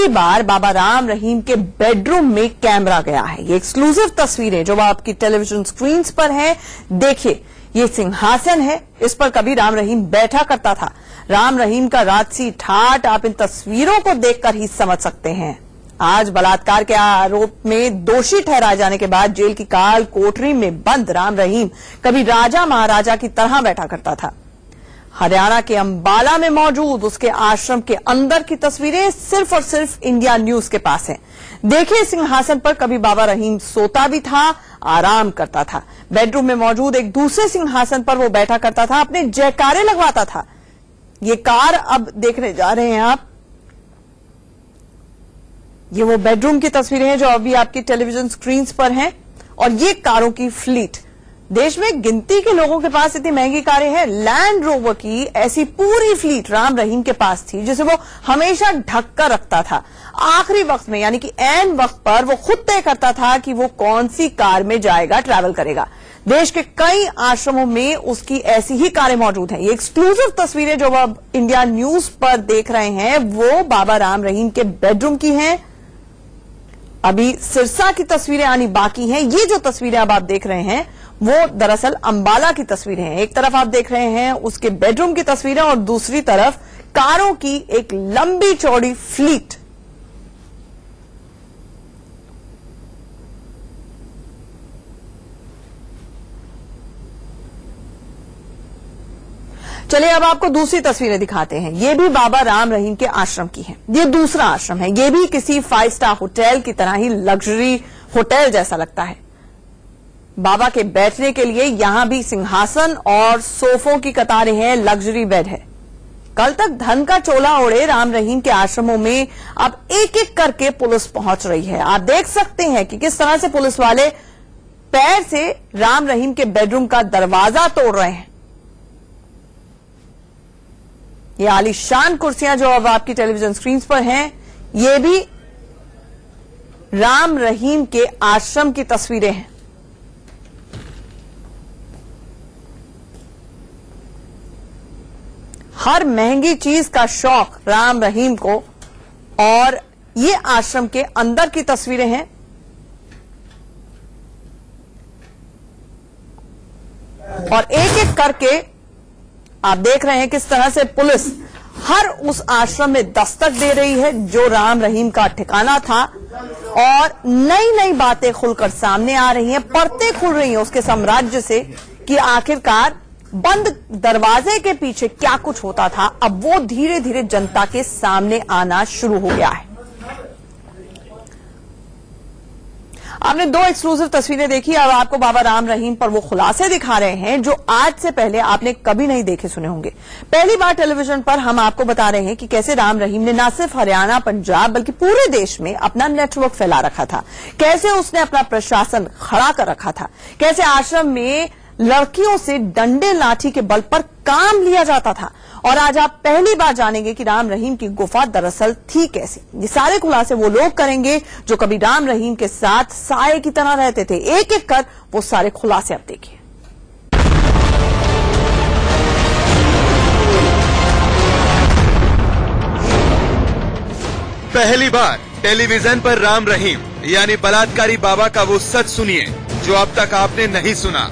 पहली बार बाबा राम रहीम के बेडरूम में कैमरा गया है। ये एक्सक्लूसिव तस्वीरें जो आपकी टेलीविजन स्क्रीन पर हैं, देखिए ये सिंहासन है, इस पर कभी राम रहीम बैठा करता था। राम रहीम का राजसी ठाठ आप इन तस्वीरों को देखकर ही समझ सकते हैं। आज बलात्कार के आरोप में दोषी ठहराए जाने के बाद जेल की काल कोठरी में बंद राम रहीम कभी राजा महाराजा की तरह बैठा करता था। हरियाणा के अंबाला में मौजूद उसके आश्रम के अंदर की तस्वीरें सिर्फ और सिर्फ इंडिया न्यूज के पास हैं। देखिए, सिंहासन पर कभी बाबा रहीम सोता भी था, आराम करता था। बेडरूम में मौजूद एक दूसरे सिंहासन पर वो बैठा करता था, अपने जयकारे लगवाता था। ये कार अब देखने जा रहे हैं आप, ये वो बेडरूम की तस्वीरें हैं जो अभी आपकी टेलीविजन स्क्रीन पर हैं, और ये कारों की फ्लीट। देश में गिनती के लोगों के पास इतनी महंगी कारें हैं। लैंड रोवर की ऐसी पूरी फ्लीट राम रहीम के पास थी, जिसे वो हमेशा ढक कर रखता था। आखिरी वक्त में यानी कि ऐन वक्त पर वो खुद तय करता था कि वो कौन सी कार में जाएगा, ट्रैवल करेगा। देश के कई आश्रमों में उसकी ऐसी ही कारें मौजूद हैं। ये एक्सक्लूसिव तस्वीरें जो अब इंडिया न्यूज पर देख रहे हैं वो बाबा राम रहीम के बेडरूम की हैं। अभी सिरसा की तस्वीरें आनी बाकी हैं। ये जो तस्वीरें अब आप देख रहे हैं वो दरअसल अंबाला की तस्वीरें हैं। एक तरफ आप देख रहे हैं उसके बेडरूम की तस्वीरें और दूसरी तरफ कारों की एक लंबी चौड़ी फ्लीट। चलिए अब आपको दूसरी तस्वीरें दिखाते हैं। ये भी बाबा राम रहीम के आश्रम की है। ये दूसरा आश्रम है। ये भी किसी 5 स्टार होटल की तरह ही लग्जरी होटल जैसा लगता है। बाबा के बैठने के लिए यहां भी सिंहासन और सोफों की कतारें हैं, लग्जरी बेड है। कल तक धन का चोला ओढ़े राम रहीम के आश्रमों में अब एक एक करके पुलिस पहुंच रही है। आप देख सकते हैं कि किस तरह से पुलिस वाले पैर से राम रहीम के बेडरूम का दरवाजा तोड़ रहे हैं। ये आलीशान कुर्सियां जो अब आपकी टेलीविजन स्क्रीन पर हैं, ये भी राम रहीम के आश्रम की तस्वीरें हैं। हर महंगी चीज का शौक राम रहीम को, और ये आश्रम के अंदर की तस्वीरें हैं। और एक एक करके आप देख रहे हैं किस तरह से पुलिस हर उस आश्रम में दस्तक दे रही है जो राम रहीम का ठिकाना था, और नई नई बातें खुलकर सामने आ रही हैं, परतें खुल रही हैं उसके साम्राज्य से कि आखिरकार बंद दरवाजे के पीछे क्या कुछ होता था। अब वो धीरे धीरे जनता के सामने आना शुरू हो गया है। आपने 2 एक्सक्लूसिव तस्वीरें देखी। अब आपको बाबा राम रहीम पर वो खुलासे दिखा रहे हैं जो आज से पहले आपने कभी नहीं देखे सुने होंगे। पहली बार टेलीविजन पर हम आपको बता रहे हैं कि कैसे राम रहीम ने न सिर्फ हरियाणा, पंजाब बल्कि पूरे देश में अपना नेटवर्क फैला रखा था, कैसे उसने अपना प्रशासन खड़ा कर रखा था, कैसे आश्रम में लड़कियों से डंडे लाठी के बल पर काम लिया जाता था। और आज आप पहली बार जानेंगे कि राम रहीम की गुफा दरअसल थी कैसी। ये सारे खुलासे वो लोग करेंगे जो कभी राम रहीम के साथ साये की तरह रहते थे। एक एक कर वो सारे खुलासे अब देखिए। पहली बार टेलीविजन पर राम रहीम यानी बलात्कारी बाबा का वो सच सुनिए जो अब तक आपने नहीं सुना।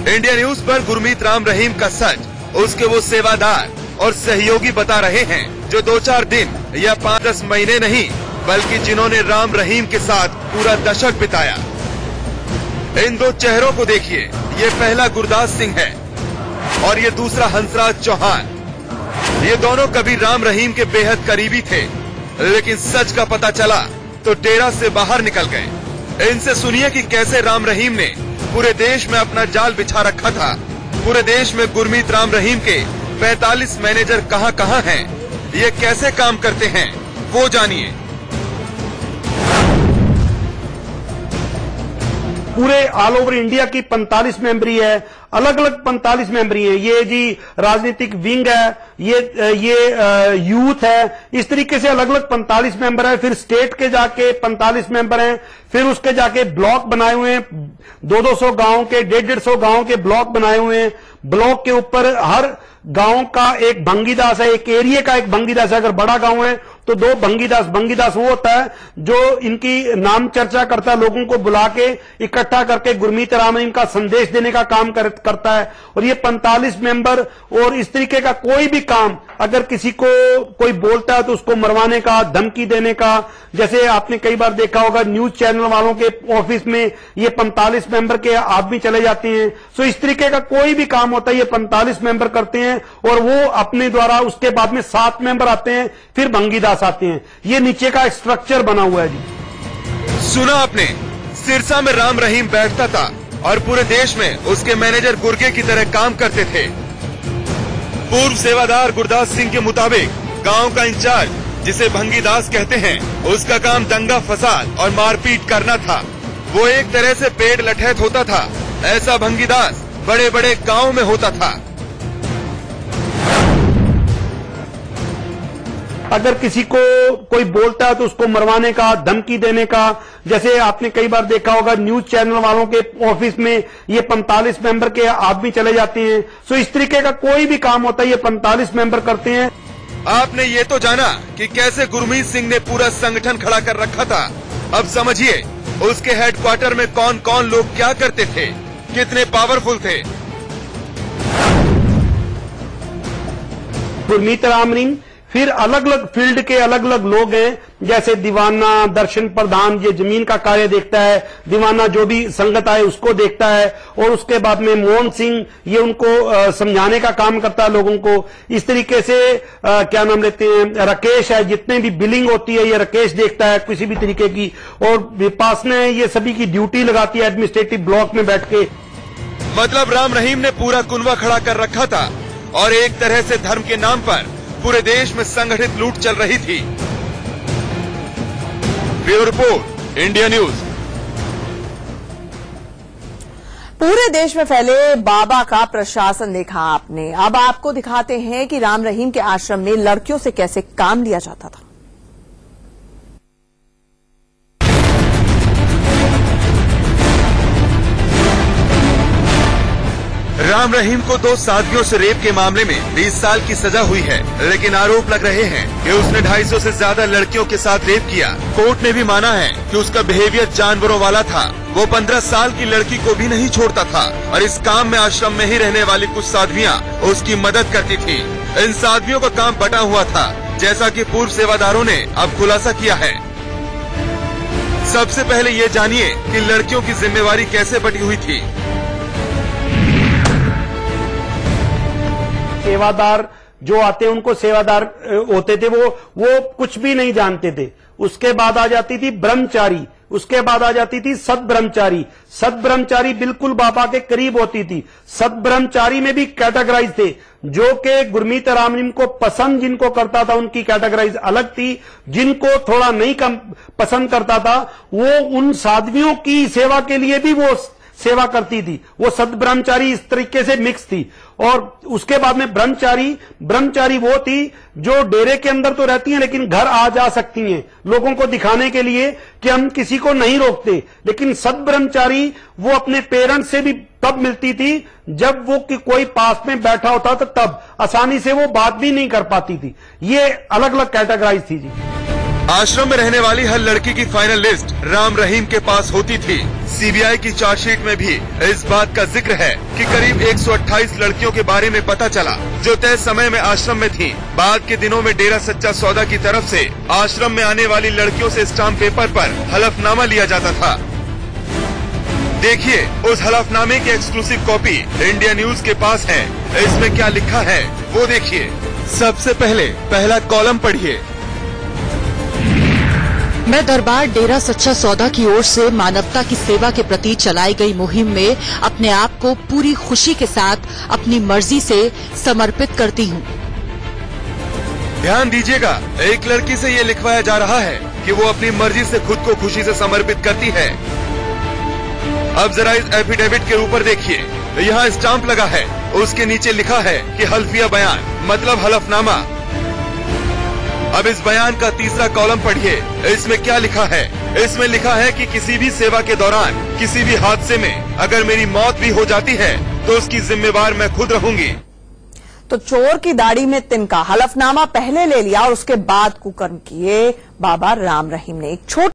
इंडिया न्यूज पर गुरमीत राम रहीम का सच उसके वो सेवादार और सहयोगी बता रहे हैं जो 2-4 दिन या 5-10 महीने नहीं बल्कि जिन्होंने राम रहीम के साथ पूरा दशक बिताया। इन 2 चेहरों को देखिए, ये पहला गुरदास सिंह है और ये दूसरा हंसराज चौहान। ये दोनों कभी राम रहीम के बेहद करीबी थे, लेकिन सच का पता चला तो डेरा से बाहर निकल गए। इनसे सुनिए कि कैसे राम रहीम ने पूरे देश में अपना जाल बिछा रखा था। पूरे देश में गुरमीत राम रहीम के 45 मैनेजर कहां हैं, ये कैसे काम करते हैं, वो जानिए। पूरे ऑल ओवर इंडिया की 45 मेंबरी है, अलग अलग 45 मेंबरी है। ये जी राजनीतिक विंग है, ये यूथ है, इस तरीके से अलग अलग 45 मेंबर है। फिर स्टेट के जाके 45 मेंबर हैं, फिर उसके जाके ब्लॉक बनाए हुए हैं, 200-200 गांव के, 150-150 गांव के ब्लॉक बनाए हुए हैं। ब्लॉक के ऊपर हर गांव का एक भंगीदास है, एक एरिया का एक भंगीदास है। अगर बड़ा गांव है तो 2 भंगीदास। भंगीदास वो होता है जो इनकी नाम चर्चा करता है, लोगों को बुला के इकट्ठा करके गुरमीत राम रहीम का संदेश देने का काम करता है। और ये 45 मेंबर और इस तरीके का कोई भी काम अगर किसी को कोई बोलता है तो उसको मरवाने का, धमकी देने का, जैसे आपने कई बार देखा होगा न्यूज चैनल वालों के ऑफिस में ये 45 मेंबर के आदमी चले जाते हैं। सो इस तरीके का कोई भी काम होता है ये 45 मेंबर करते हैं और वो अपने द्वारा, उसके बाद में 7 मेंबर आते हैं, फिर भंगीदास आते हैं। ये नीचे का एक स्ट्रक्चर बना हुआ है जी। सुना आपने, सिरसा में राम रहीम बैठता था और पूरे देश में उसके मैनेजर गुर्गे की तरह काम करते थे। पूर्व सेवादार गुरदास सिंह के मुताबिक गांव का इंचार्ज, जिसे भंगीदास कहते हैं, उसका काम दंगा फसाद और मारपीट करना था। वो एक तरह से पेड़ लठैत होता था। ऐसा भंगीदास बड़े बड़े गांव में होता था। अगर किसी को कोई बोलता है तो उसको मरवाने का, धमकी देने का, जैसे आपने कई बार देखा होगा न्यूज चैनल वालों के ऑफिस में ये 45 मेंबर के आदमी चले जाते हैं। सो इस तरीके का कोई भी काम होता है ये 45 मेंबर करते हैं। आपने ये तो जाना कि कैसे गुरमीत सिंह ने पूरा संगठन खड़ा कर रखा था। अब समझिए उसके हेडक्वार्टर में कौन कौन लोग क्या करते थे, कितने पावरफुल थे। गुरमीत राम रहीम, फिर अलग अलग फील्ड के अलग अलग लोग हैं, जैसे दीवाना, दर्शन प्रधान ये जमीन का कार्य देखता है, दीवाना जो भी संगत आए उसको देखता है, और उसके बाद में मोहन सिंह ये उनको समझाने का काम करता है लोगों को। इस तरीके से क्या नाम लेते हैं, राकेश है, जितने भी बिलिंग होती है ये राकेश देखता है किसी भी तरीके की, और विपासना है ये सभी की ड्यूटी लगाती है एडमिनिस्ट्रेटिव ब्लॉक में बैठ के। मतलब राम रहीम ने पूरा कुनवा खड़ा कर रखा था और एक तरह से धर्म के नाम पर पूरे देश में संगठित लूट चल रही थी। Bureau report, India news. पूरे देश में फैले बाबा का प्रशासन देखा आपने। अब आपको दिखाते हैं कि राम रहीम के आश्रम में लड़कियों से कैसे काम लिया जाता था। राम रहीम को 2 साथियों से रेप के मामले में 20 साल की सजा हुई है, लेकिन आरोप लग रहे हैं कि उसने 250 से ज्यादा लड़कियों के साथ रेप किया। कोर्ट ने भी माना है कि उसका बिहेवियर जानवरों वाला था। वो 15 साल की लड़की को भी नहीं छोड़ता था और इस काम में आश्रम में ही रहने वाली कुछ साध्वियां उसकी मदद करती थी। इन साध्वियों का काम बटा हुआ था, जैसा कि पूर्व सेवादारों ने अब खुलासा किया है। सबसे पहले ये जानिए कि लड़कियों की जिम्मेवारी कैसे बटी हुई थी। सेवादार जो आते हैं उनको सेवादार होते थे, वो कुछ भी नहीं जानते थे। उसके बाद आ जाती थी ब्रह्मचारी, उसके बाद आ जाती थी सत ब्रह्मचारी। सत ब्रह्मचारी बिल्कुल बाबा के करीब होती थी। सत ब्रह्मचारी में भी कैटेगराइज थे, जो कि गुरमीत राम रहीम को पसंद जिनको करता था उनकी कैटेगराइज अलग थी। जिनको थोड़ा नहीं कम पसंद करता था वो उन साध्वियों की सेवा के लिए भी वो सेवा करती थी। वो सत ब्रह्मचारी इस तरीके से मिक्स थी। और उसके बाद में ब्रह्मचारी वो थी जो डेरे के अंदर तो रहती हैं लेकिन घर आ जा सकती हैं, लोगों को दिखाने के लिए कि हम किसी को नहीं रोकते। लेकिन सत ब्रह्मचारी वो अपने पेरेंट्स से भी तब मिलती थी जब वो कि कोई पास में बैठा होता था, तब आसानी से वो बात भी नहीं कर पाती थी। ये अलग अलग कैटेगराइज थी जी। आश्रम में रहने वाली हर लड़की की फाइनल लिस्ट राम रहीम के पास होती थी। सीबीआई की चार्जशीट में भी इस बात का जिक्र है कि करीब 128 लड़कियों के बारे में पता चला जो तय समय में आश्रम में थीं। बाद के दिनों में डेरा सच्चा सौदा की तरफ से आश्रम में आने वाली लड़कियों से स्टाम्प पेपर पर हलफनामा लिया जाता था। देखिए उस हलफनामे की एक्सक्लूसिव कॉपी इंडिया न्यूज के पास है। इसमें क्या लिखा है वो देखिए। सबसे पहले पहला कॉलम पढ़िए। मैं दरबार डेरा सच्चा सौदा की ओर से मानवता की सेवा के प्रति चलाई गई मुहिम में अपने आप को पूरी खुशी के साथ अपनी मर्जी से समर्पित करती हूँ। ध्यान दीजिएगा, एक लड़की से ये लिखवाया जा रहा है कि वो अपनी मर्जी से खुद को खुशी से समर्पित करती है। अब जरा इस एफिडेविट के ऊपर देखिए, यहाँ स्टाम्प लगा है, उसके नीचे लिखा है कि हल्फिया बयान मतलब हलफनामा। अब इस बयान का तीसरा कॉलम पढ़िए। इसमें क्या लिखा है? इसमें लिखा है कि किसी भी सेवा के दौरान किसी भी हादसे में अगर मेरी मौत भी हो जाती है तो उसकी जिम्मेवार मैं खुद रहूंगी। तो चोर की दाढ़ी में तिनका, हलफनामा पहले ले लिया और उसके बाद कुकर्म किए बाबा राम रहीम ने। एक छोटा